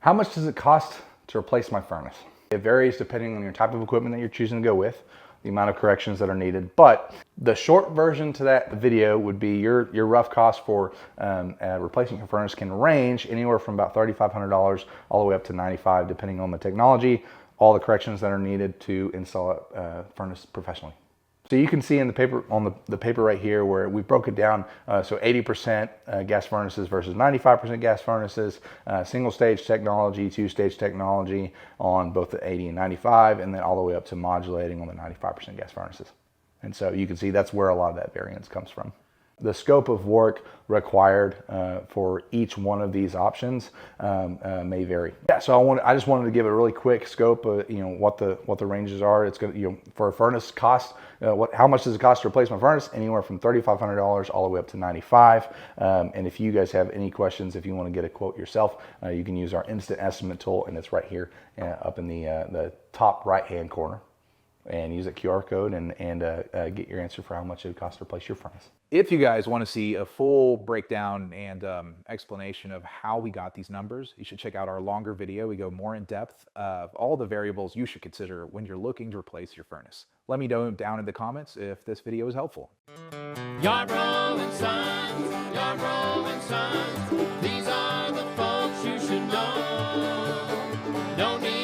How much does it cost to replace my furnace? It varies depending on your type of equipment that you're choosing to go with, the amount of corrections that are needed. But the short version to that video would be your rough cost for replacing your furnace can range anywhere from about $3,500 all the way up to $95, depending on the technology, all the corrections that are needed to install a furnace professionally. So you can see in the paper, on the paper right here, where we broke it down, so 80% gas furnaces versus 95% gas furnaces, single stage technology, two stage technology on both the 80 and 95, and then all the way up to modulating on the 95% gas furnaces. And so you can see that's where a lot of that variance comes from. The scope of work required for each one of these options may vary. Yeah, so I just wanted to give a really quick scope of what the ranges are. It's going for a furnace cost. How much does it cost to replace my furnace? Anywhere from $3,500 all the way up to $95. And if you guys have any questions, if you want to get a quote yourself, you can use our instant estimate tool, and it's right here up in the top right hand corner. And use that QR code and get your answer for how much it would cost to replace your furnace. If you guys want to see a full breakdown and explanation of how we got these numbers, you should check out our longer video. We go more in depth of all the variables you should consider when you're looking to replace your furnace. Let me know down in the comments if this video is helpful. Yarbrough and Sons, Yarbrough and Sons, these are the folks you should know. No need